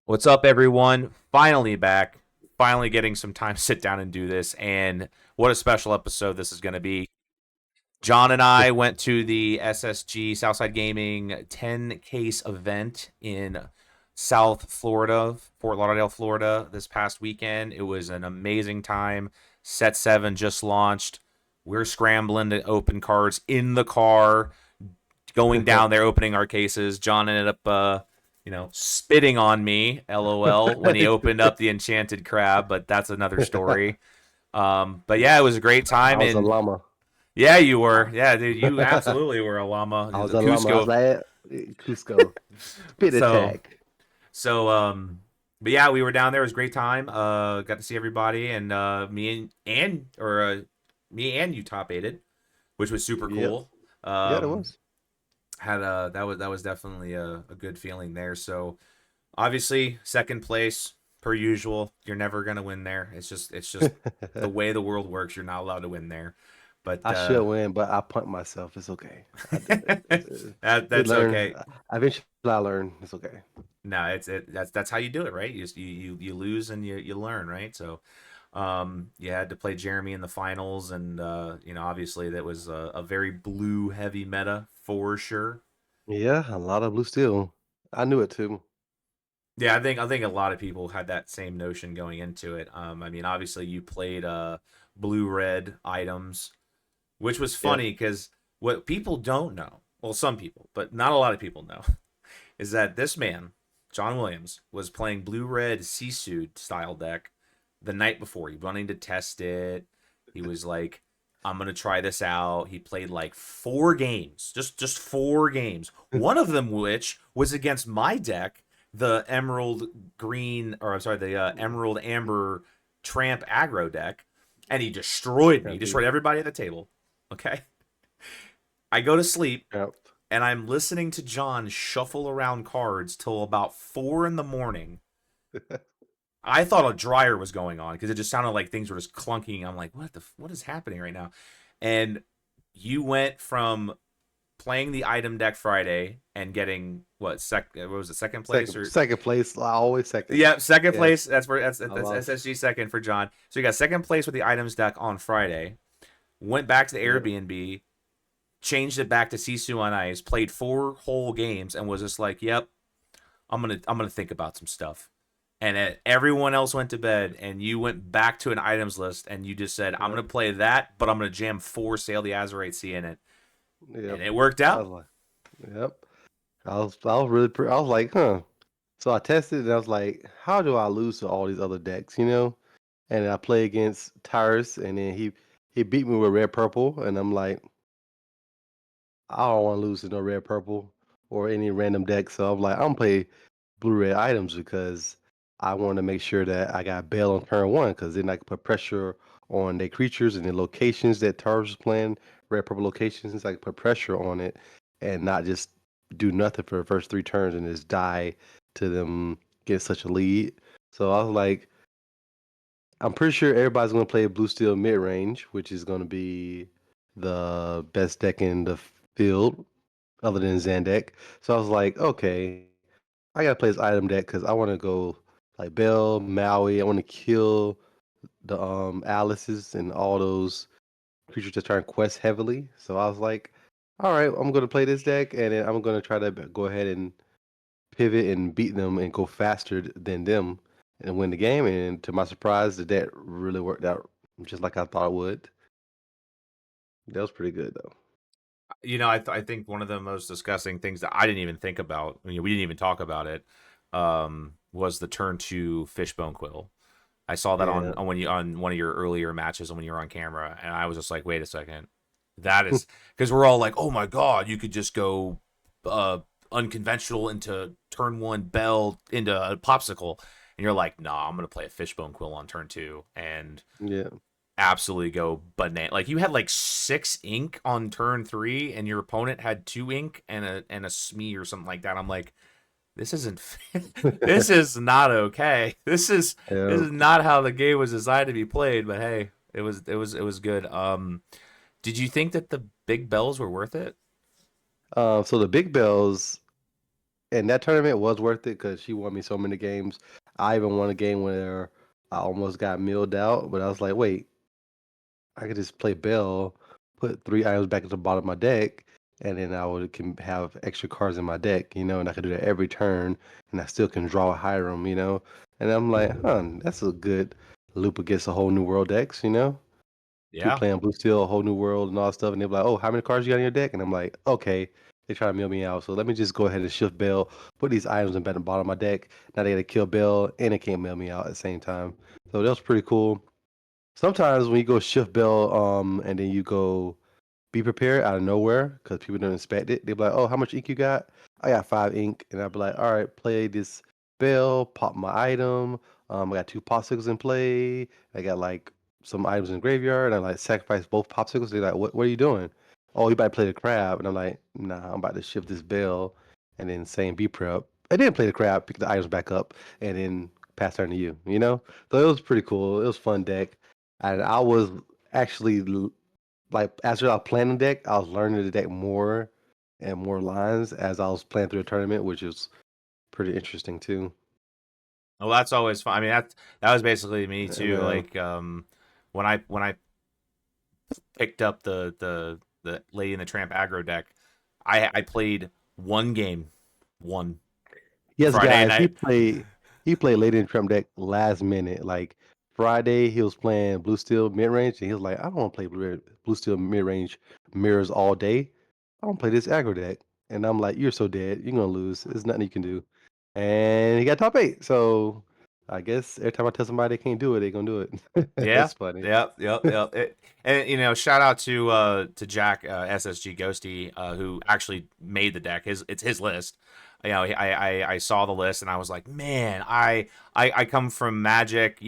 What's up, everyone? Finally back. Finally getting some time to sit down and do this. And what a special episode this is going to be. John and I went to the SSG Southside Gaming 10 case event in South Florida, Fort Lauderdale, Florida, this past weekend. It was an amazing time. Set 7 just launched. We're scrambling to open cards in the car, going down there, opening our cases. John ended up, spitting on me, LOL, when he opened up the enchanted crab, but that's another story. But yeah, it was a great I time, was a and llama. yeah, you were, I yeah, dude, you absolutely were a llama. It I was was a a llama. I was Cusco. like, Cusco, spit So, attack. so, but yeah, we were down there. It was a great time. Got to see everybody, and me and you top aided, which was super Yep. cool. Yeah, that Um, was. had that was definitely a good feeling there. So obviously second place per usual. You're never gonna win there. It's just the way the world works. You're not allowed to win there. But I should win, but I punt myself. It's okay. I did it. We that's learn. okay. Eventually, I learn. It's okay. No, that's how you do it, right? You lose and you learn, right? So you had to play Jeremy in the finals, and obviously that was a very blue heavy meta for sure. Yeah, a lot of blue steel. I knew it too. Yeah, I think a lot of people had that same notion going into it. I mean, obviously you played blue red items, which was Yep. funny because what people don't know, well, some people, but not a lot of people know, is that this man, John Williams, was playing blue red Sisu style deck the night before. He wanting to test it. He was like, I'm gonna try this out. He played like 4 games, just 4 games. One of them, which was against my deck, the Emerald Green, or I'm sorry, the Emerald Amber Tramp aggro deck, and he destroyed me. He Yep. destroyed everybody at the table. Okay, I go to sleep Yep. and I'm listening to John shuffle around cards till about 4 in the morning. I thought a dryer was going on because it just sounded like things were just clunking. I'm like, what is happening right now? And you went from playing the item deck Friday and getting what was it, second place or Second place. I always second. yeah, second Yes, place. I That's lost. SSG second for John. So you got second place with the items deck on Friday. Went back to the Yep. Airbnb, changed it back to Sisu on Ice, played 4 whole games, and was just like, "Yep, I'm gonna think about some stuff." And everyone else went to bed, and you went back to an items list, and you just said, "I'm Yep. gonna play that, but I'm gonna jam 4 Sail the Azurite Sea in it," Yep. and it worked I out. was like, yep. I was really, I was like, huh. So I tested and I was like, how do I lose to all these other decks, you know? And I play against Tyrus and then he beat me with red purple and I'm like, I don't want to lose to no red purple or any random deck. So I'm like, I'm gonna play blue red items because I want to make sure that I got bail on turn one because then I can put pressure on their creatures and the locations that Tyrus is playing, red purple locations. I can put pressure on it and not just do nothing for the first 3 turns and just die to them get such a lead. So I was like, I'm pretty sure everybody's gonna play blue steel mid range, which is gonna be the best deck in the field other than Zandek. So I was like, okay, I gotta play this item deck because I want to go like Bell, Maui. I want to kill the Alice's and all those creatures that turn quest heavily. So I was like, all right, I'm gonna play this deck and then I'm gonna try to go ahead and pivot and beat them and go faster than them and win the game. And to my surprise, the deck really worked out just like I thought it would. That was pretty good though. I think one of the most disgusting things that I didn't even think about, I mean, we didn't even talk about it, was the turn 2 Fishbone Quill. I saw that Yeah. on one of your earlier matches when you were on camera, and I was just like, wait a second, that is because we're all like, oh my god, you could just go uh, unconventional into turn 1 Bell into a popsicle, and you're like, nah, I'm gonna play a Fishbone Quill on turn 2 and Yeah. absolutely go banana. Like you had like 6 ink on turn 3, and your opponent had 2 ink and a Smee or something like that. I'm like, this isn't this is not okay. This Yeah. is not how the game was designed to be played, but hey, it was good. Did you think that the big bells were worth it? So the big bells. and that tournament was worth it because she won me so many games. I even won a game where I almost got milled out, but I was like, wait, I could just play Bell, put 3 items back at the bottom of my deck, and then I would can have extra cards in my deck, and I could do that every turn, and I still can draw a Hiram. And I'm like, that's a good loop against a whole new world decks. Keep Yeah. playing Blue Steel, a whole new world and all that stuff, and they're like, oh, how many cards you got in your deck? And I'm like, okay, they try to mill me out, so let me just go ahead and shift Bell, put these items in at the bottom of my deck. Now they gotta kill Bell, and they can't mill me out at the same time. So that was pretty cool. Sometimes when you go shift Bell, and then you go be prepared out of nowhere because people don't expect it. They'll be like, "Oh, how much ink you got?" I got 5 ink, and I'll be like, "All right, play this bell, pop my item. I got 2 popsicles in play. I got like some items in the graveyard. And I like sacrifice both popsicles." They're like, "What are you doing?" "Oh, you about to play the crab?" And I'm like, "Nah, I'm about to shift this bell, and then saying be prep. I didn't play the crab, pick the items back up, and then pass turn to you. So it was pretty cool. It was fun deck, and I was actually like after I was playing the deck, I was learning the deck more and more lines as I was playing through the tournament, which is pretty interesting too. Well, that's always fun. I mean, that was basically me And too. Like, when I picked up the Lady and the Tramp aggro deck, I played one game, one yes, Friday guys, he night. played he played late in Trump deck last minute. Like Friday, he was playing Blue Steel mid range, and he was like, "I don't want to play Blue Steel mid range mirrors all day. I want to play this aggro deck." And I'm like, "You're so dead. You're gonna lose. There's nothing you can do." And he got top 8. So I guess every time I tell somebody they can't do it, they're gonna do it. Yeah. That's funny. Yep. Yep. Yep. And shout out to Jack, SSG Ghosty, who actually made the deck. It's his list. I saw the list and I was like, man, I come from Magic.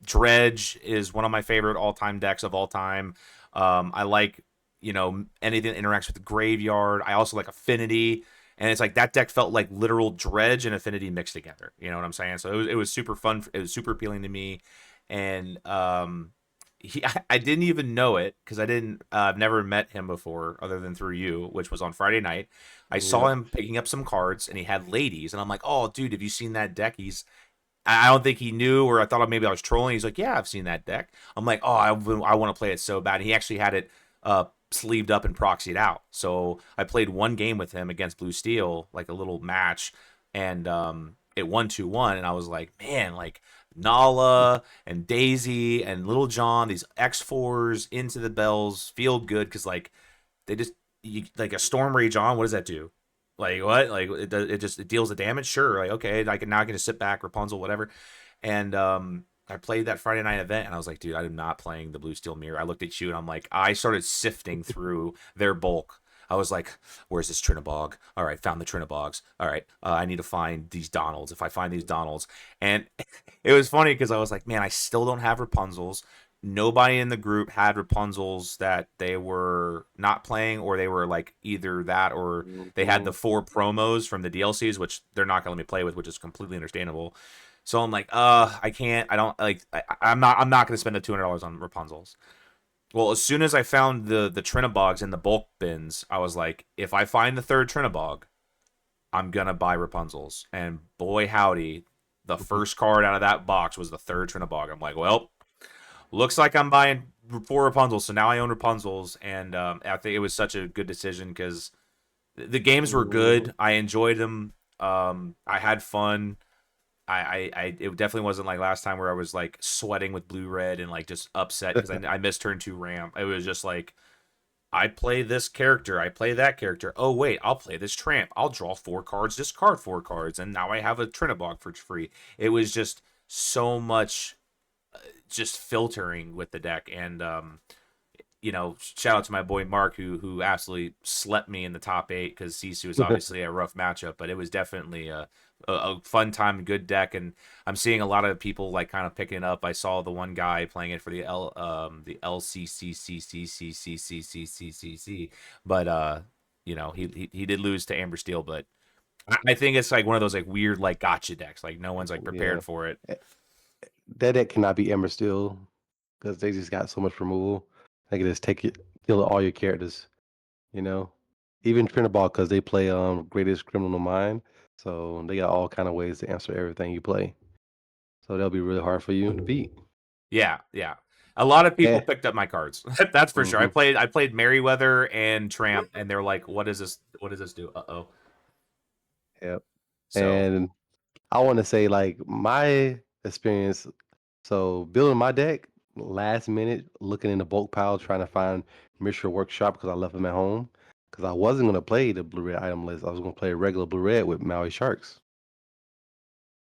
Dredge is one of my favorite all time decks of all time. I like anything that interacts with the graveyard. I also like Affinity. And it's like that deck felt like literal Dredge and Affinity mixed together. You know what I'm saying? So it was super fun. It was super appealing to me, and I didn't even know it because I've never met him before other than through you, which was on Friday night. I saw Yep. him picking up some cards and he had ladies, and I'm like, oh, dude, have you seen that deck? I don't think he knew, or I thought maybe I was trolling. He's like, yeah, I've seen that deck. I'm like, oh, I want to play it so bad. And he actually had it sleeved up and proxied out. So I played one game with him against Blue Steel, like a little match, and it won 2-1. And I was like, man, like Nala and Daisy and Little John, these X4s into the bells feel good because like they just like a Storm Rage on. What does that do? Like what? Like it deals the damage. Sure. Like okay, I can just sit back, Rapunzel, whatever. And I played that Friday night event, and I was like, dude, I'm not playing the Blue Steel Mirror. I looked at you, and I'm like, I started sifting through their bulk. I was like, where's this Trinabog? All right, found the Trinabogs. All right, I need to find these Donalds. If I find these Donalds, and it was funny because I was like, man, I still don't have Rapunzels. Nobody in the group had Rapunzels that they were not playing, or they were like either that or they had the Mhm. 4 promos from the DLCs, which they're not gonna let me play with, which is completely understandable. So I'm like, I can't. I don't like. I'm not gonna spend the $200 on Rapunzels. Well, as soon as I found the Trinabogs in the bulk bins, I was like, if I find the third Trinabog, I'm gonna buy Rapunzels. And boy howdy, the first card out of that box was the third Trinabog. I'm like, well, looks like I'm buying 4 Rapunzels. So now I own Rapunzels, and I think it was such a good decision because the games were Mhm. good. I enjoyed them. I had fun. It definitely wasn't like last time where I was like sweating with blue red and like just upset because I missed turn 2 ramp. It was just like I play this character, I play that character. Oh wait, I'll play this tramp. I'll draw 4 cards, discard 4 cards, and now I have a Trinabog for free. It was just so much just filtering with the deck, and shout out to my boy Mark who absolutely slept me in the top 8 because Sisu is obviously a rough matchup, but it was definitely a fun time, good deck, and I'm seeing a lot of people like kind of picking it up. I saw the one guy playing it for the LCCCCCCCCCCC, but he did lose to Amber Steel, but I think it's like one of those like weird like gotcha decks, like no one's like Yeah. prepared for it. Eh, That deck cannot be Ember Steel because they just got so much removal. They can just take it, kill all your characters. You know, even Trinaball because they play Greatest Criminal Mind. So they got all kind of ways to answer everything you play. So they'll be really hard for you to beat. Yeah, yeah. A lot of people Yeah. picked up my cards. That's for sure. I Hmm. played I played Merryweather and Tramp, and they're like, "What is this? What does this do?" Uh-oh. Yep. So And I want to say like my experience. So building my deck last minute, looking in the bulk pile, trying to find Mixture Workshop because I left them at home. Because I wasn't gonna play the blue red item list. I was gonna play regular blue red with Maui Sharks.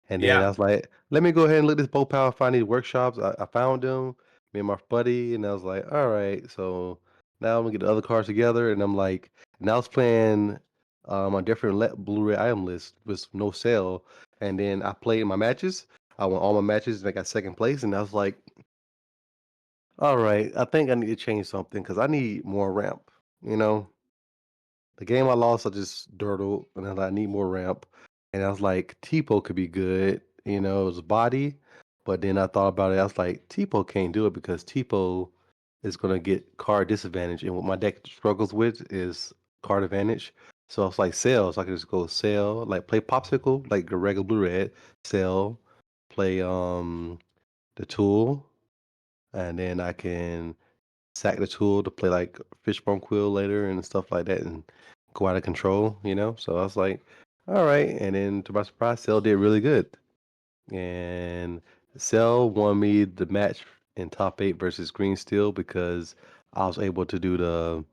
And then yeah, I was like, let me go ahead and look this Bow Power, find these workshops. I found them, me and my buddy, and I was like, all right, so now I'm gonna get the other cards together. And I'm like, and I was playing on different Blu-ray item list with no sale. And then I played my matches. I won all my matches and I got second place. And I was like, all right, I think I need to change something because I need more ramp, you know? The game I lost, I just dirtled, and then I need more ramp. And I was like, Tipo could be good, it was body. But then I thought about it, I was like, Tipo can't do it because Tipo is gonna get card disadvantage. And what my deck struggles with is card advantage. So I was like, Sail, so I could just go Sail, like play Popsicle, like the regular blue red, Sail, play the tool, and then I can sack the tool to play like Fishbone Quill later and stuff like that and go out of control. So I was like, all right. And then to my surprise, Cell did really good. And Cell won me the match in top eight versus Green Steel because I was able to do the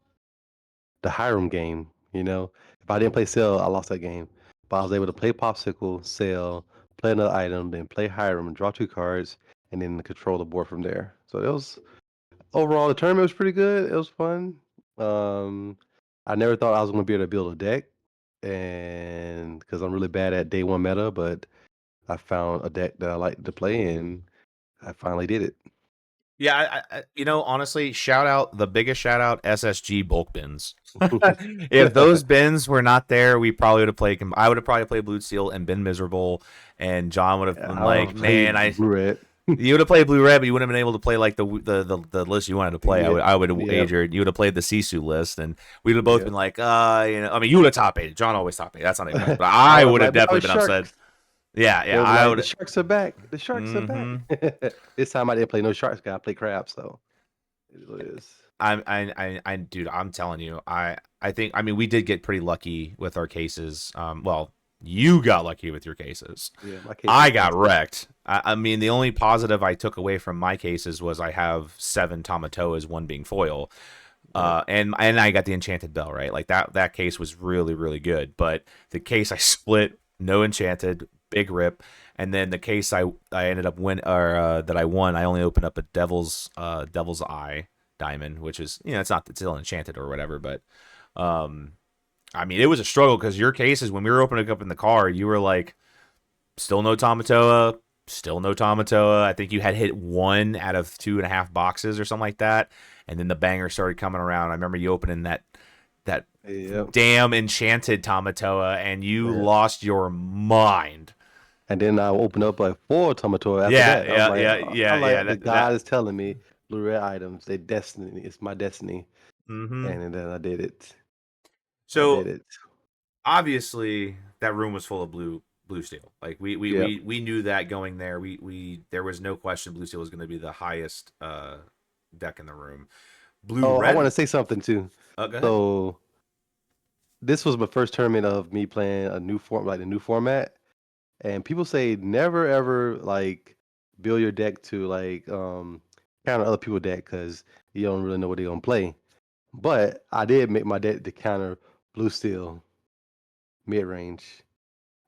Hiram game. If I didn't play Cell, I lost that game. But I was able to play Popsicle, Cell, play another item, then play Hiram, draw two cards, and then control the board from there. So it was overall, the tournament was pretty good. It was fun. Um, I never thought I was going to be able to build a deck, and because I'm really bad at day one meta, but I found a deck that I like to play, and I finally did it. yeah. Honestly, the biggest shout out SSG bulk bins. If those bins were not there, we probably would have played. I would have probably played Blue Steel and been miserable, and John would have been I would like, have "Man, played I." blue red. You would have played blue red, but you wouldn't have been able to play like the list you wanted to play. Yeah, I would have yep, wagered you would have played the Sisu list, and we'd have both yep. been like, I mean, you would have top eight. John always top eight. That's not even question, but I I would would have like, definitely "Maui been upset. sharks." Yeah, They yeah, would be I like, "The would. sharks are back. The sharks are back." Mm-hmm. This time I didn't play no sharks. Guy, I play crab. So it is what it is. Dude, I'm telling you, I think, I mean, we did get pretty lucky with our cases. Well, you got lucky with your cases. Yeah, my case I was got busted. wrecked. I mean, the only positive I took away from my cases was I have 7 Tamatoas, one being foil. Yep. And I got the Enchanted Bell, right? Like that case was really, really good. But the case I split, no Enchanted, big rip. And then the case I ended up that I won, I only opened up a Devil's Eye diamond, which is, it's still enchanted or whatever, but um I mean, it was a struggle because your cases, when we were opening up in the car, you were like, still no Tamatoa, still no Tamatoa. I think you had hit 1 out of 2.5 boxes or something like that, and then the banger started coming around. I remember you opening that Yep. damn enchanted Tamatoa, and you Yeah. lost your mind. And then I opened up like 4 Tomato after Yeah, that. I was yeah, like, yeah, yeah, I'm yeah. like, the That God is telling me blue red items, they destiny. It's my destiny. mm-hmm. And then I did it. I did So it. obviously that room was full of blue steel. Like Yep. we knew that going there. There was no question blue steel was going to be the highest deck in the room. Blue Oh, I want red. to say something too. Go ahead. So this was my first tournament of me playing a new form, like the new format. And people say never ever like build your deck to like counter other people's deck because you don't really know what they're gonna play. But I did make my deck to counter blue steel mid range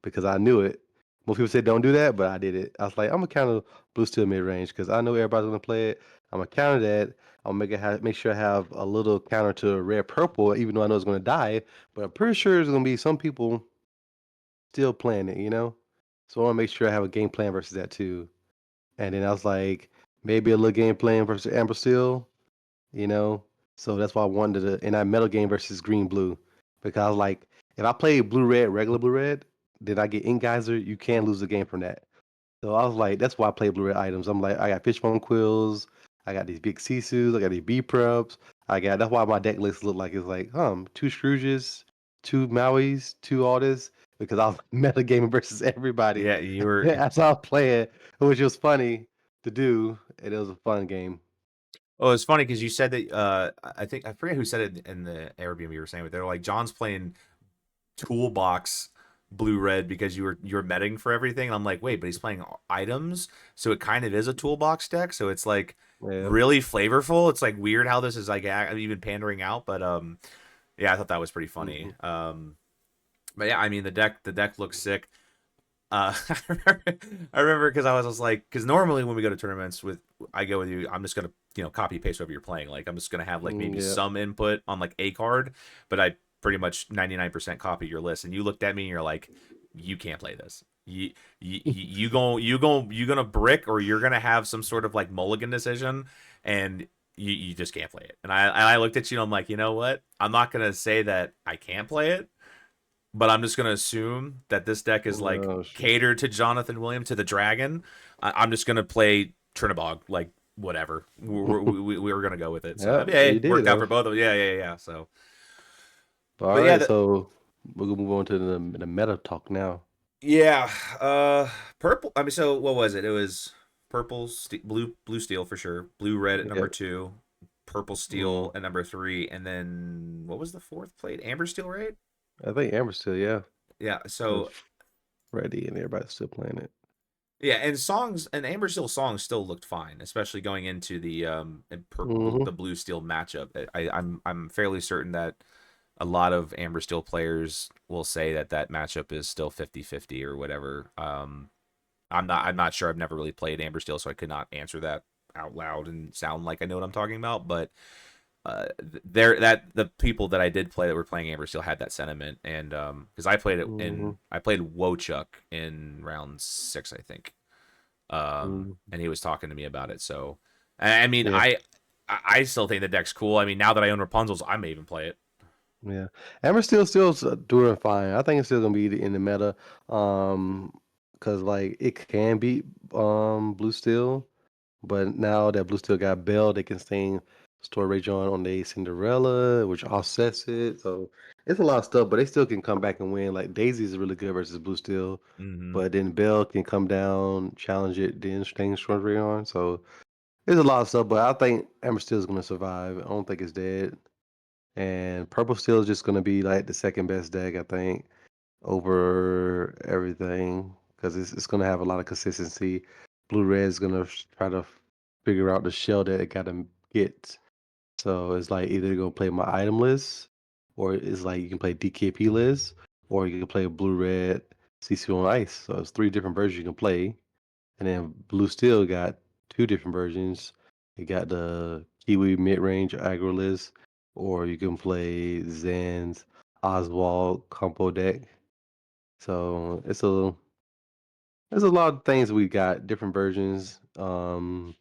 because I knew it. Most people said don't do that, but I did it. I was like, I'm gonna counter blue steel mid range because I know everybody's gonna play it. I'm gonna counter that. I'm gonna make sure I have a little counter to red purple, even though I know it's gonna die. But I'm pretty sure there's gonna be some people still playing it. So I want to make sure I have a game plan versus that too. And then I was like, maybe a little game plan versus Amber Steel, you know. So that's why I wanted to, and I metal game versus Green Blue, because I was like, if I play Blue Red, regular Blue Red, then I get Ink Geyser, you can lose the game from that. So I was like, that's why I play Blue Red items. I'm like, I got Fishbone Quills, I got these big Sisus, I got these B Preps, that's why my deck list look like it's like, 2 Scrooges, 2 Mauis, 2 all this, because I was metagaming versus everybody Yeah, you were. as I was playing, which was funny to do, and it was a fun game. Oh, it's funny because you said that. I think I forget who said it in the Airbnb you were saying, but they're like John's playing toolbox blue red because you're metting for everything. And I'm like, wait, but he's playing items, so it kind of is a toolbox deck. So it's like Yeah. really flavorful. It's like weird how this is like even pandering out, but yeah, I thought that was pretty funny. Hmm. But yeah, I mean the deck looks sick. I remember because I was just like, because normally when we go to tournaments with, I go with you, I'm just gonna copy paste whatever you're playing. Like I'm just gonna have like maybe Yeah. some input on like a card, but I pretty much 99% copy your list. And you looked at me and you're like, you can't play this. You gonna brick, or you're gonna have some sort of like mulligan decision, and you just can't play it. And I looked at you and I'm like, you know what? I'm not gonna say that I can't play it, but I'm just gonna assume that this deck is like Oh shit. catered to Jonathan Williams, to the Dragon. I'm just gonna play Trinabog, like whatever. We were gonna go with it. So I Yeah, mean, you hey, did worked out though. for both of them. Yeah. So, All but yeah, right, so we're gonna move on to the meta talk now. yeah. Purple. I mean, so what was it? It was purple, blue steel for sure. Blue red at number Yep. two. Purple Mm. steel at number three, and then what was the fourth plate? Amber steel, right? I think Amber's still, yeah, Yeah. because So Freddie and everybody's still playing it. yeah, and songs and Amber Steel songs still looked fine, especially going into the Hmm. the Blue Steel matchup. I'm fairly certain that a lot of Amber Steel players will say that that matchup is still 50-50 or whatever. I'm not sure. I've never really played Amber Steel, so I could not answer that out loud and sound like I know what I'm talking about. But there, that the people that I did play that were playing Amber Steel had that sentiment, and because Hmm. I played Wochuk in round six, I think, Hmm. and he was talking to me about it. So, I mean, Yeah, I still think the deck's cool. I mean, now that I own Rapunzel's, I may even play it. yeah. Amber's still doing fine. I think it's still gonna be in the meta, because like it can beat Blue Steel. But now that Blue still got Belle, they can sing Story Rage on the Cinderella, which offsets it. So it's a lot of stuff, but they still can come back and win. Like Daisy is really good versus Blue Steel, Mm-hmm. but then Belle can come down, challenge it, then sting Story Rage on. So there's a lot of stuff, but I think Amber Steel is going to survive. I don't think it's dead. And Purple Steel is just going to be like the second best deck, I think, over everything because it's going to have a lot of consistency. Blue Red is going to try to figure out the shell that it got to get. So it's like either you're going to play my item list, or it's like you can play DKP list, or you can play Blue Red CC on Ice. So it's three different versions you can play. And then Blue Steel got two different versions. You got the Kiwi mid range aggro list, or you can play Zan's Oswald combo deck. So there's a lot of things we got, different versions. I'm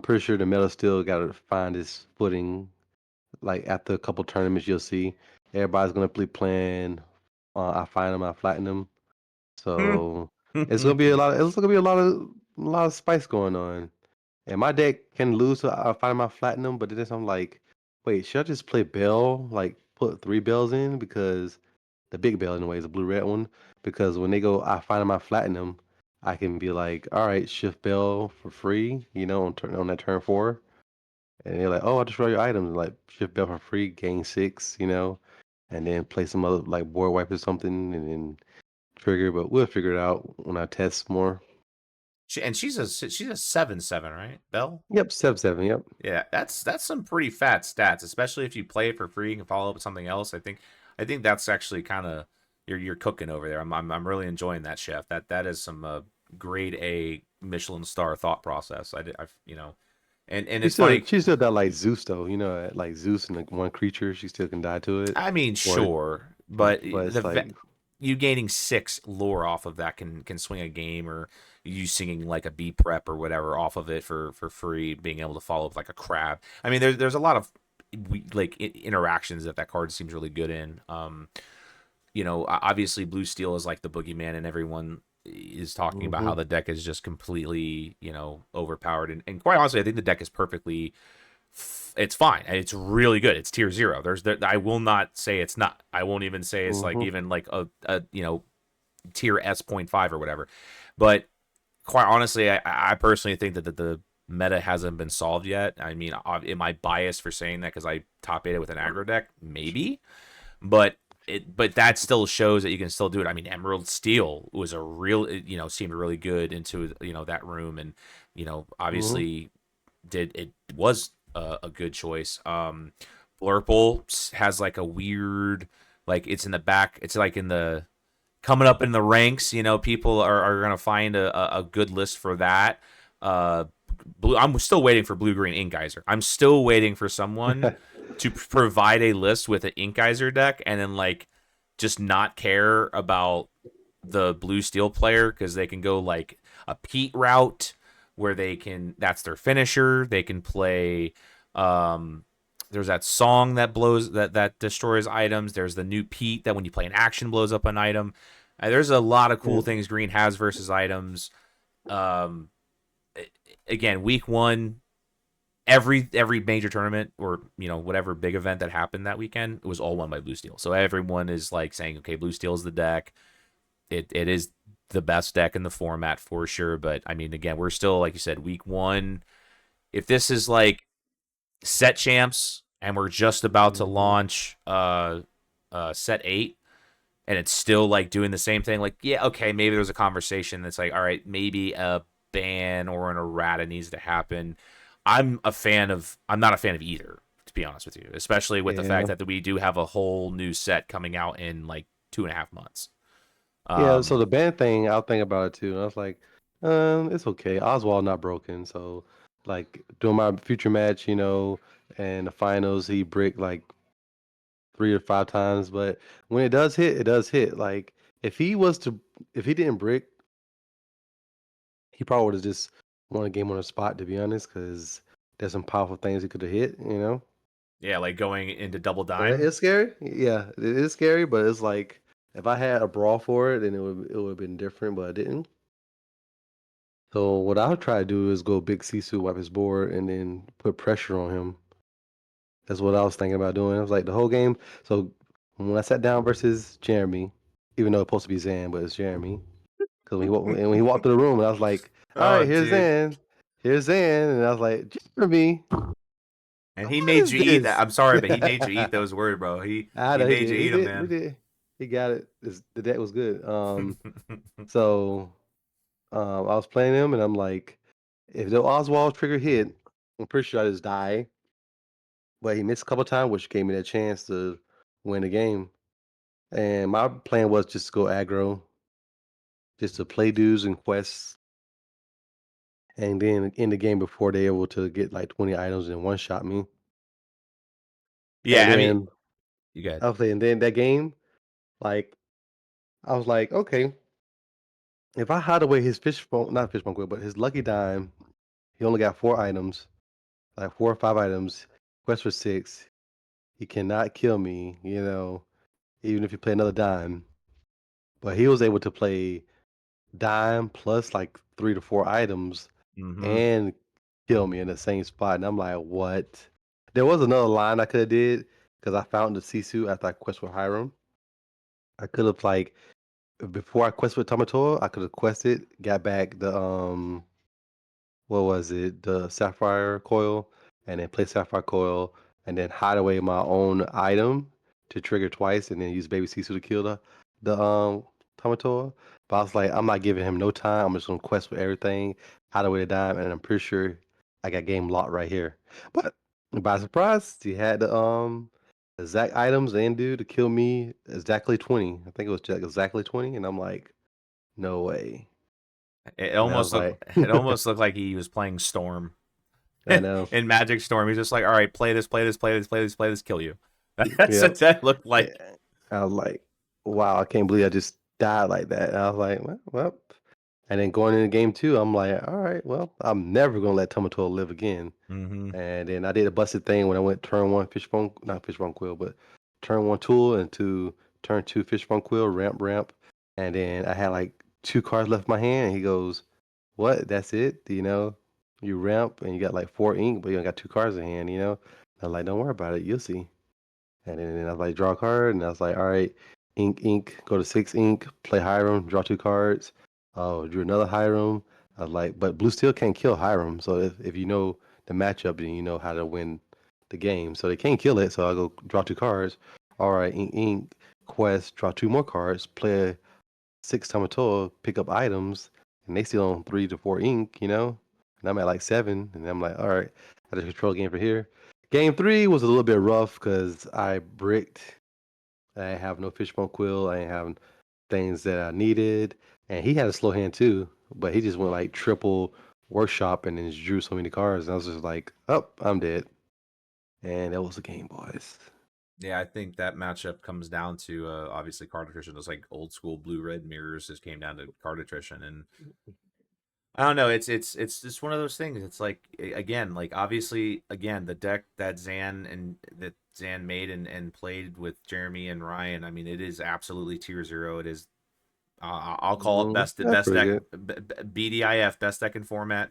pretty sure the meta still got to find its footing. Like after a couple tournaments, you'll see everybody's gonna be playing. I find them, I flatten them. So it's gonna be a lot. It's gonna be a lot of spice going on. And my deck can lose to I find my platinum, but then I'm like, wait, should I just play Bell? Like put three bells in because the big bell anyway is a blue red one. Because when they go I find my platinum, I can be like, all right, shift bell for free, on that turn four. And they're like, oh, I just roll your items, like shift bell for free, gain six, and then play some other like board wipe or something and then trigger, but we'll figure it out when I test more. And she's a 7/7, right, Belle? Yep, 7-7, yep. Yeah, that's some pretty fat stats, especially if you play it for free and follow up with something else. I think that's actually kind of you're cooking over there. I'm really enjoying that, chef. That is some grade A Michelin star thought process. And She it's still funny. she still got like Zeus though, like Zeus and like one creature, she still can die to it. I mean, Or sure, but but it's like you gaining six lore off of that can swing a game, or you singing like a B prep or whatever off of it for free, being able to follow up like a crab. I mean, there's a lot of interactions that card seems really good in. Obviously Blue Steel is like the boogeyman, and everyone is talking about hmm how the deck is just completely overpowered. And quite honestly, I think the deck is perfectly it's fine. It's really good. It's tier 0. I will not say it's not. I won't even say it's like hmm even like a tier S.5 or whatever. But quite honestly, I personally think that the meta hasn't been solved yet. I mean, am I biased for saying that because I top 8 with an aggro deck? Maybe, but but that still shows that you can still do it. I mean, Emerald Steel was a real, seemed really good into that room, and Mm-hmm. obviously did it was a good choice. Blurple has like a weird, like it's in the back. It's like in the coming up in the ranks. People are gonna find a good list for that. Uh, I'm still waiting for Blue Green Ink Geyser. I'm still waiting for someone to provide a list with an Ink Geyser deck, and then like just not care about the blue steel player because they can go like a Pete route where that's their finisher. They can play. Um, there's that song that blows that destroys items. There's the new Pete that when you play an action blows up an item. There's a lot of cool Yeah. things Green has versus items. Um, Again, week one, every major tournament or whatever big event that happened that weekend, it was all won by Blue Steel. So everyone is like saying, okay, Blue Steel is the deck. It is the best deck in the format for sure. But I mean, again, we're still like you said, week one. If this is like set champs and we're just about to Mm-hmm. launch set 8 and it's still like doing the same thing, like yeah, okay, maybe there's a conversation that's like, all right, maybe a ban or an errata needs to happen. I'm not a fan of either, to be honest with you, especially with the fact Yeah. that we do have a whole new set coming out in like 2.5 months. Yeah. So um the band thing, I'll think about it too. And I was like, it's okay. Oswald not broken. So like doing my future match, and the finals, he bricked like 3 or 5 times. But when it does hit, it does hit. Like if he didn't brick, he probably would have just won a game on the spot. To be honest, because there's some powerful things he could have hit. yeah, like going into double And dime. it's scary. Yeah, it is scary, but it's like if I had a brawl for it, then it would have been different, but I didn't. So what I'll try to do is go big Sisu, wipe his board, and then put pressure on him. That's what I was thinking about doing. I was like the whole game. So when I sat down versus Jeremy, even though it's supposed to be Zan, but it's Jeremy, because when he walked through the room, and I was like, "All Oh right, dude. here's Zan," and I was like, "Jeremy, And he what made is you eat that. this?" I'm sorry, but he made you eat those words, bro. he I he know he made you did. He eat them, did. He man. did. He got it. The deck was good. So I was playing him, and I'm like, if the Oswald trigger hit, I'm pretty sure I just die. But he missed a couple times, which gave me that chance to win the game. And my plan was just to go aggro, just to play dudes and quests, and then in the game before they able to get like 20 items and one shot me. And Yeah, I mean, then you got. I was playing then that game, like I was like, okay, if I hide away his fishbone, not fishbone quill, but his lucky dime, he only got 4 items, like 4 or 5 items. Quest for 6. He cannot kill me, even if you play another dime. But he was able to play dime plus like 3 to 4 items Mm-hmm. and kill me in the same spot. And I'm like, what? There was another line I could have did because I found the Sisu after I quest with Hiram. I could have like before I quest with Tamatoa, I could have quested, got back the what was it? The sapphire coil, and then play sapphire coil, and then hide away my own item to trigger twice, and then use baby Sisu to kill the Tamatoa. But I was like, I'm not giving him no time. I'm just gonna quest with everything, hide away the dime, and I'm pretty sure I got game locked right here. But by surprise, he had the exact items and dude to kill me exactly 20. I think it was exactly 20, and I'm like, no way. It And I was almost looked. like, It almost looked like he was playing Storm I know. in Magic Storm. He's just like, all right, play this, play this, play this, play this, play this, kill you. That's Yeah. what that looked Yeah. like. I was like, wow, I can't believe I just died like that. And I was like, well. And then going into game two, I'm like, all right, well, I'm never gonna let Tomato live again. Mm-hmm. And then I did a busted thing when I went turn one fishbone, not fishbone quill, but turn one tool into turn two fishbone quill, ramp. And then I had like 2 cards left in my hand. And he goes, what? That's it? You ramp and you got like 4 ink, but you only got 2 cards in hand. I'm like, don't worry about it. You'll see. And then I was like, draw a card. And I was like, all right. ink, go to 6 ink, play Hiram, draw 2 cards. Drew another Hiram. But blue still can't kill Hiram. So if you know the matchup, then you know how to win the game. So they can't kill it. So I go draw 2 cards. All right, ink, quest, draw 2 more cards, play a 6 Tamatoa, pick up items, and they still on 3 to 4 ink, And I'm at like 7, and I'm like, all right, I just control the game for here. Game 3 was a little bit rough because I bricked. I didn't have no fishbone quill. I didn't have things that I needed, and he had a slow hand too. But he just went like triple workshop and then just drew so many cards, and I was just like, "Oh, I'm dead." And that was the game, boys. Yeah, I think that matchup comes down to obviously card attrition. Those like old school blue red mirrors just came down to card attrition, and I don't know. It's just one of those things. It's like again, like obviously again the deck that Zan made and played with Jeremy and Ryan. I mean, it is absolutely tier zero. It is. I'll call it That's best pretty deck good. BDIF best deck in format.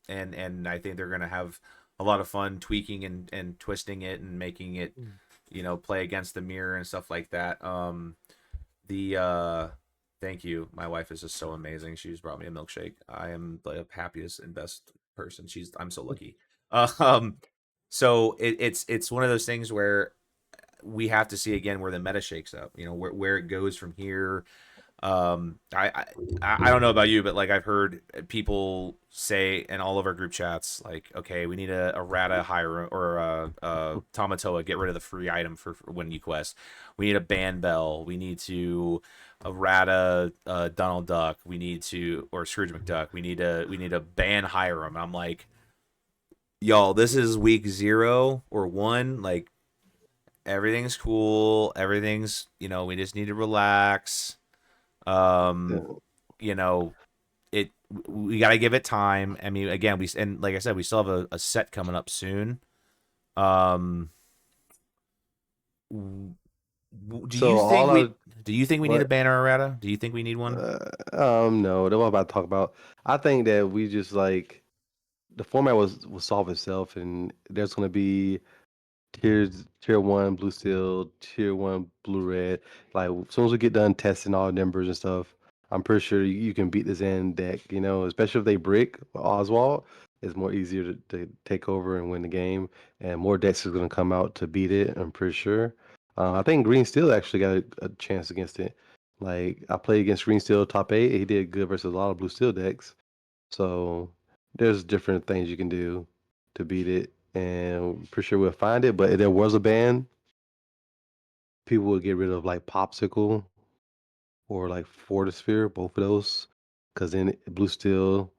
And I think they're gonna have a lot of fun tweaking and twisting it and making it play against the mirror and stuff like that. The Thank you. My wife is just so amazing. She's brought me a milkshake. I am the happiest and best person. I'm so lucky. Um, so it's one of those things where we have to see again where the meta shakes up. Where it goes from here. I don't know about you, but like I've heard people say in all of our group chats, like, okay, we need a Rata hire or a Tamatoa, get rid of the free item for when you quest. We need a ban bell. We need to a Rata Donald Duck. We need to or Scrooge McDuck. We need a ban Hiram. I'm like, y'all, this is week 0 or 1. Like everything's cool. Everything's we just need to relax. Um, Yeah. you know, it we got to give it time. I mean, again, and like I said, we still have a set coming up soon. Um, do So you think all we I need a what banner errata? Do you think we need one? no, the one I'm about to talk about. I think that we just like the format will solve itself, and there's gonna be tier 1 blue steel, tier 1 blue red. Like as soon as we get done testing all the numbers and stuff, I'm pretty sure you can beat this end deck. Especially if they brick Oswald, it's more easier to take over and win the game, and more decks are gonna come out to beat it. I'm pretty sure. I think Green Steel actually got a chance against it. Like I played against Green Steel top 8. He did good versus a lot of blue steel decks. So there's different things you can do to beat it, and pretty sure we'll find it. But if there was a ban, people would get rid of like Popsicle or like Fortisphere, both of those, because then Blue Steel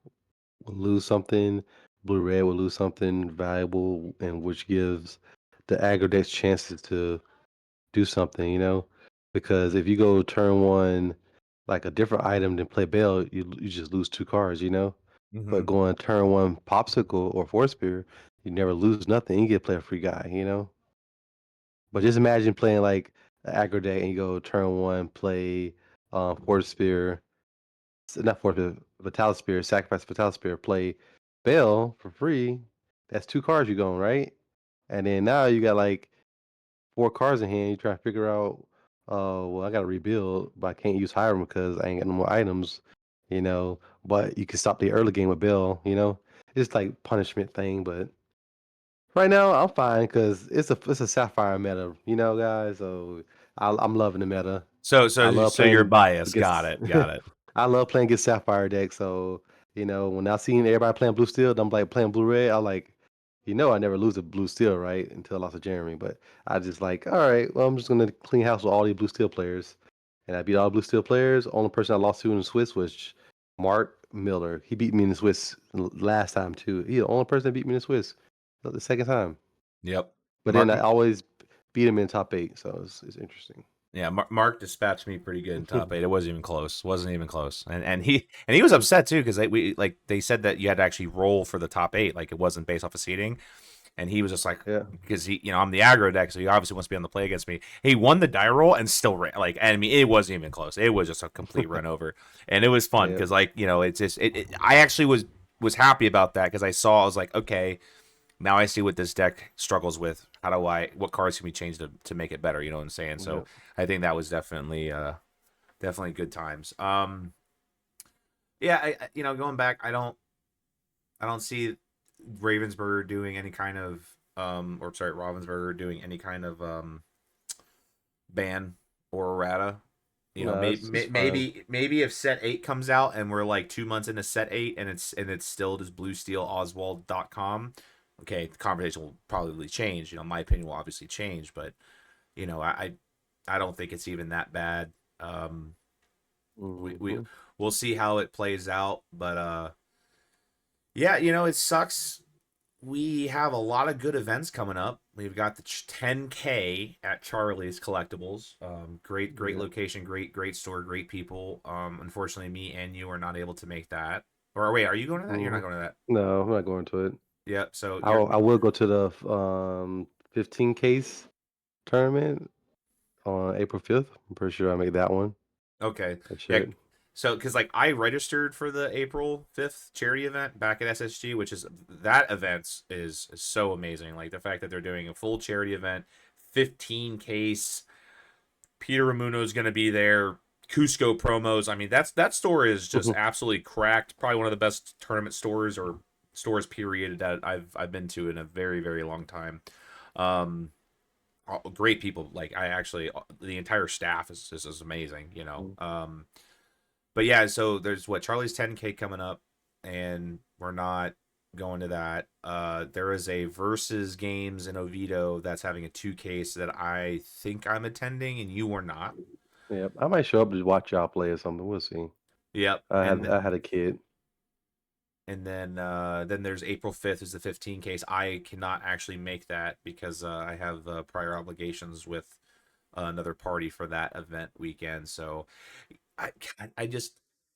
will lose something, Blue Red will lose something valuable, and which gives the aggro decks chances to do something, Because if you go turn 1 like a different item than play Bell, you just lose 2 cards. Mm-hmm. But going turn 1 Popsicle or Force Spear, you never lose nothing. You get to play a free guy. But just imagine playing like an aggro deck and you go turn 1, play Force Spear, not Force Spear, Vital Spear, sacrifice Vital Spear, play Bell for free. That's 2 cards you're going, right? And then now you got like 4 cards in hand. You try to figure out, well, I got to rebuild, but I can't use Hiram because I ain't got no more items. But you can stop the early game with Bill. It's like punishment thing, but right now I'm fine because it's a Sapphire meta, guys. So I'm loving the meta. So I so love so you're playing biased. Got against. it. Got it. I love playing against Sapphire deck. So when I seen everybody playing Blue Steel, I'm like playing Blue Red. I like, I never lose a Blue Steel, right? Until I lost to Jeremy. But I just like, all right, well, I'm just gonna clean house with all these Blue Steel players, and I beat all the Blue Steel players. Only person I lost to in the Swiss was Mark Miller. He beat me in the Swiss last time too. He the only person that beat me in the Swiss the second time. Yep. But then Mark. I always beat him in top 8, so it's interesting. Yeah, Mark dispatched me pretty good in top 8. It wasn't even close. Wasn't even close. And he was upset too because they said that you had to actually roll for the top 8, like it wasn't based off of seeding. And he was just like, Yeah. because I'm the aggro deck, so he obviously wants to be on the play against me. He won the die roll and still ran. Like, and I mean, it wasn't even close. It was just a complete run over, and it was fun Yeah. because, like, it's just I actually was happy about that because I was like, okay, Now I see what this deck struggles with. How do I? What cards can we change to make it better? You know what I'm saying? So Yep. I think that was definitely good times. Yeah, going back, I don't see Ravensburger doing any kind of or sorry, Ravensburger doing any kind of ban or errata. No, it's fine. Maybe if set 8 comes out and we're like 2 months into set 8 and it's still just bluesteeloswald.com, okay, the conversation will probably change. My opinion will obviously change, but you know, I I don't think it's even that bad. Um, we Hmm. we'll see how it plays out, but yeah, it sucks. We have a lot of good events coming up. We've got the 10K at Charlie's Collectibles. Great Yep. location, great store, great people. Unfortunately, me and you are not able to make that. Or wait, are you going to that? You're Hmm. not going to that. No, I'm not going to it. Yep. So I you're I will go to the 15 case tournament on April 5th. I'm pretty sure I made that one. okay. I Yeah. should. So because like I registered for the April 5th charity event back at SSG, which is that event is so amazing. Like the fact that they're doing a full charity event, 15 case Peter Ramuno is going to be there. Cusco promos. I mean, that store is just absolutely cracked. Probably one of the best tournament stores or stores period that I've been to in a very long time. Um, Great people. Like I actually, the entire staff is amazing. But yeah. So there's what Charlie's 10K coming up, and we're not going to that. There is a versus games in Oviedo that's having a 2K that I think I'm attending, and you are not. Yep. I might show up to watch y'all play or something. We'll see. Yep. I had a kid. And then there's April 5th is the 15 case. I cannot actually make that because I have prior obligations with another party for that event weekend. So I I just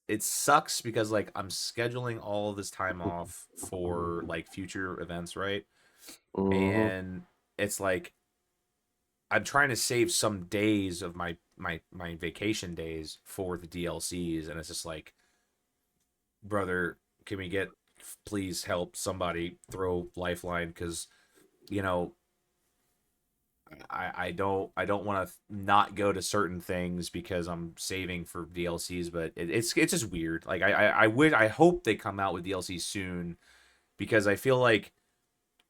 it sucks because like I'm scheduling all of this time off for like future events, right? Hmm. And it's like I'm trying to save some days of my vacation days for the DLCs, and it's just like, brother, can we get please help somebody throw lifeline because you know I don't want to not go to certain things because I'm saving for DLCs, but it's just weird. Like I hope they come out with DLCs soon because I feel like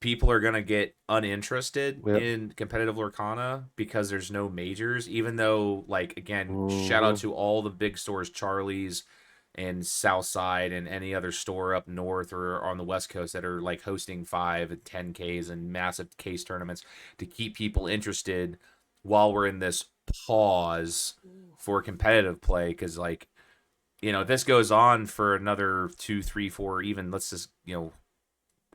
people are gonna get uninterested Yep. in competitive Lorcana because there's no majors. Even though, like again, shout out Hmm. to all the big stores, Charlie's and Southside and any other store up north or on the West Coast that are like hosting 5 and 10Ks and massive case tournaments to keep people interested while we're in this pause for competitive play. Because like if this goes on for another 2, 3, 4, even let's just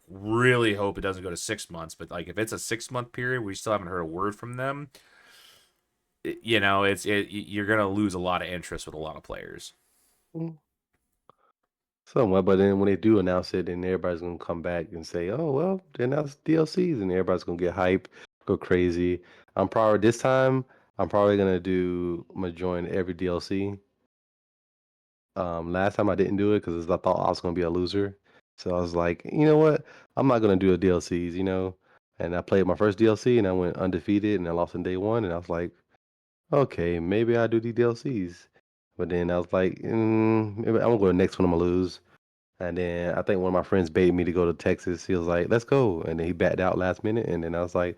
really hope it doesn't go to 6 months. But like if it's a 6 month period, we still haven't heard a word from them. You're gonna lose a lot of interest with a lot of players. Somewhat, but then when they do announce it, then everybody's gonna come back and say, "Oh well, they announced DLCs," and everybody's gonna get hype, go crazy. This time. I'm probably I'm gonna join every DLC. Last time I didn't do it because I thought I was gonna be a loser. So I was like, you know what? I'm not gonna do the DLCs, And I played my first DLC and I went undefeated and I lost in day one and I was like, okay, maybe I do the DLCs. But then I was like, maybe I'm gonna go to the next one. I'm gonna lose. And then I think one of my friends baited me to go to Texas. He was like, let's go. And then he backed out last minute. And then I was like,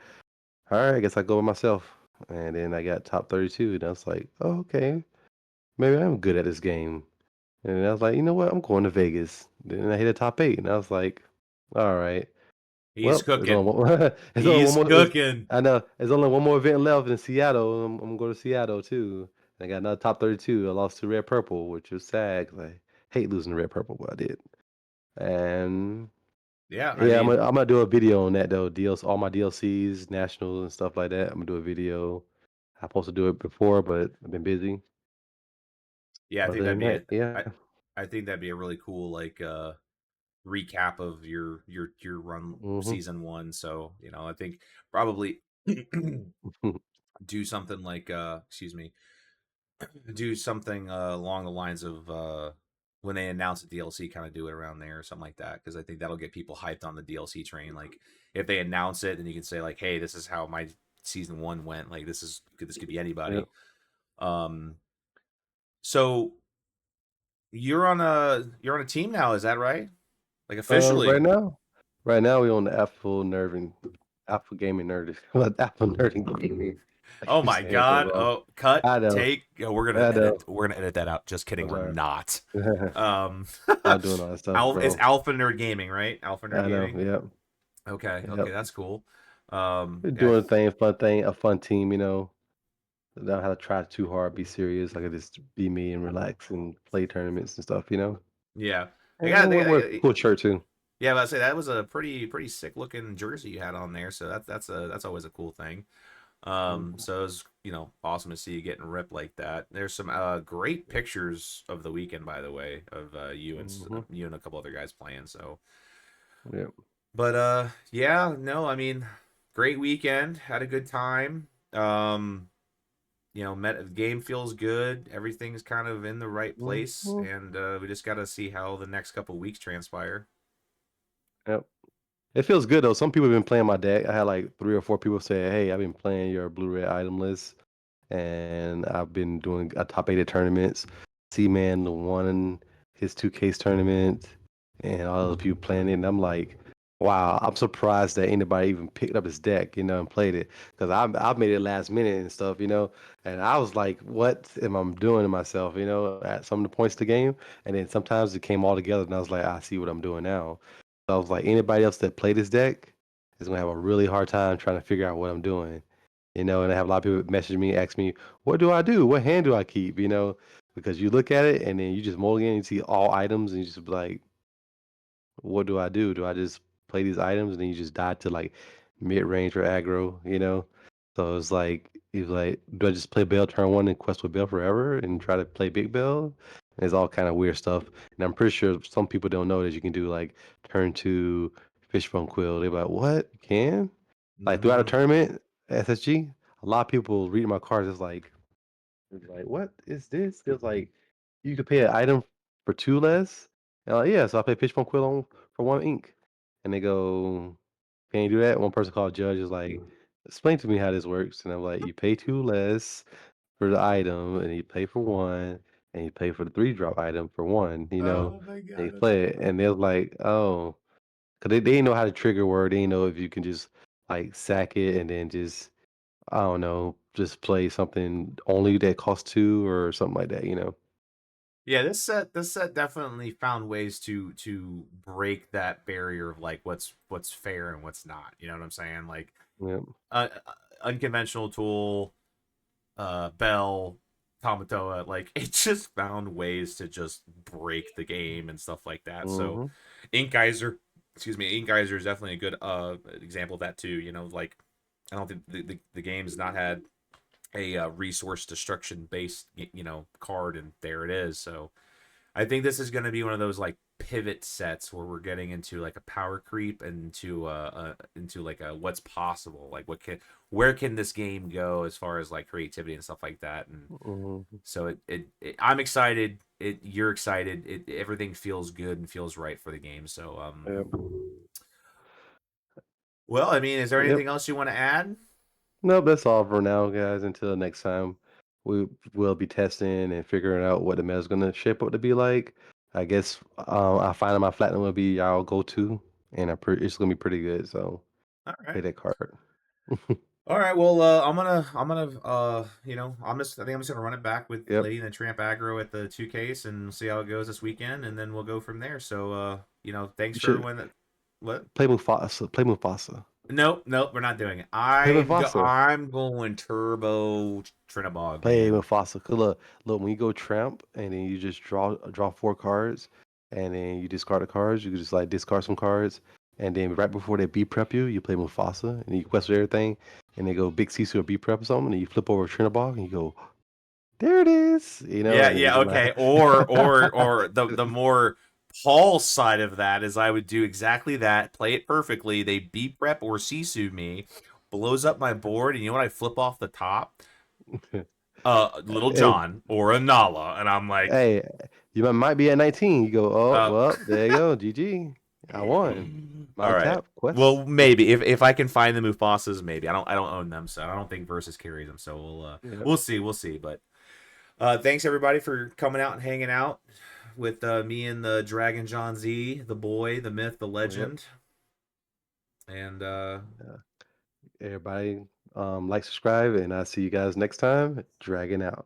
all right, I guess I go by myself. And then I got top 32. And I was like, oh, okay, maybe I'm good at this game. And I was like, you know what? I'm going to Vegas. Then I hit the top 8. And I was like, all right. He's Well, there's only cooking. one, there's only one He's more. cooking. I know. There's only one more event left in Seattle. I'm going to go to Seattle too. And I got another top 32. I lost to Red Purple, which was sad 'cause I hate losing to Red Purple, but I did. And Yeah, I yeah, mean, I'm gonna do a video on that though. All my DLCs, nationals and stuff like that. I'm gonna do a video. I supposed to do it before, but I've been busy. yeah, I think Other that'd than be that, yeah. I think that'd be a really cool like recap of your run Hmm. season one. So, I think probably do something like excuse me, do something along the lines of when they announce a DLC, kind of do it around there or something like that, because I think that'll get people hyped on the DLC train. Like if they announce it, then you can say like, "Hey, this is how my season one went. Like this could be Yep. anybody." Um, so you're on a team now, is that right? Like Right officially? now, right now we on the Apple gaming nerd, Apple nerding gaming. I Oh keep my saying that god! wrong. Oh, cut, I know, take. Oh, we're gonna I edit. know. We're gonna edit that out. Just kidding. I'm We're sorry. not. Um, I'm doing all that stuff, It's bro. Alpha Nerd Gaming, right? Alpha Nerd I know. Gaming. Yep. Okay, okay, Yep. that's cool. We're Yeah, doing a fun team. Don't have to try too hard, be serious. I can just be me and relax and play tournaments and stuff. yeah. I got. And wear a cool shirt too. Yeah, but I say that was a pretty sick looking jersey you had on there. So that's always a cool thing. Mhm. So it was awesome to see you getting ripped like that. There's some great pictures of the weekend, by the way, of Mhm. you and a couple other guys playing. So, Yep. but yeah, no, I mean, great weekend. Had a good time. The game feels good. Everything's kind of in the right place, Mhm. and we just got to see how the next couple weeks transpire. Yep. It feels good though. Some people have been playing my deck. I had like 3 or 4 people say, "Hey, I've been playing your blue red item list, and I've been doing a top 8 tournaments. C-Man won his 2Ks tournament, and all those people playing it." And I'm like, "Wow, I'm surprised that anybody even picked up his deck, and played it, because I've made it last minute and stuff. And I was like, what am I doing to myself, at some of the points of the game? And then sometimes it came all together, and I was like, I see what I'm doing now. So I was like, anybody else that played this deck is gonna have a really hard time trying to figure out what I'm doing. And I have a lot of people message me, ask me, what do I do? What hand do I keep? Because you look at it and then you just mulligan, you see all items, and you just be like, what do I do? Do I just play these items and then you just die to like mid range or aggro? So it's like, do I just play Bell turn one and quest with Bell forever and try to play Big Bell? And it's all kind of weird stuff. And I'm pretty sure some people don't know that you can do like turn two Fishbone Quill. They're like, what? You can? Like throughout a Mm-hmm. tournament, SSG, a lot of people reading my cards is like, what is this? It's like you could pay an item for two less. And I'm like, yeah, so I pay Fishbone Quill on for one ink. And they go, can you do that? One person called Judge is like, explain to me how this works. And I'm like, you pay two less for the item, and you pay for one, and you pay for the 3 drop item for one, Oh my and you god, that's play so it. And funny. they're like, oh, because they didn't know how to trigger word. They didn't know if you can just like sack it and then just, I don't know, just play something only that costs two or something like that. Yeah, this set definitely found ways to break that barrier of like what's fair and what's not. You know what I'm saying? Like Yep. unconventional tool, Bell, Tamatoa, like it just found ways to just break the game and stuff like that. So Mm-hmm. Ink Geyser, excuse me, Ink Geyser is definitely a good example of that too. Like I don't think the game's not had a resource destruction based card, and there it is. So I think this is going to be one of those like pivot sets where we're getting into like a power creep and into like a what's possible, like where can this game go as far as like creativity and stuff like that. And Mm-hmm. so I'm excited, you're excited, everything feels good and feels right for the game. So Yep. well, I mean, is there Yep. anything else you want to add? Nope, that's all for now, guys. Until next time, we will be testing and figuring out what the meta's gonna shape up to be like. I guess I find my platinum will be our go-to, and it's gonna be pretty good. So All play right. that card. All right. Well, I think I'm just gonna run it back with Yep. Lady and the Tramp aggro at the 2 case and see how it goes this weekend, and then we'll go from there. So, thanks You for should everyone that. What? play Mufasa. Play Mufasa. Nope, nope, we're not doing it. Play Mufasa. I'm going Turbo Trinabog, Play man. Mufasa. 'Cause look, when you go tramp and then you just draw 4 cards, and then you discard the cards. You can just like discard some cards, and then right before they B prep you, you play Mufasa, and you quest everything, and they go Big Sisu or B prep or something, and you flip over Trinabog, and you go, there it is, Yeah, and then yeah, you okay. might. Or the more Paul side of that is I would do exactly that, play it perfectly. They beat rep or Sisu me, blows up my board, and you know what I flip off the top? Little Hey, John or a Nala, and I'm like, hey, You might be at 19. You go, oh, Oh. well, there you go. GG. I won. All My right. tap quest. Well, maybe if I can find the Mufasa's, maybe I don't own them, so I don't think Versus carries them. So Yep. we'll see. But thanks everybody for coming out and hanging out with me and the Dragon John Z, the boy, the myth, the Yep. legend, and Everybody, like, subscribe, and I'll see you guys next time. Dragon out.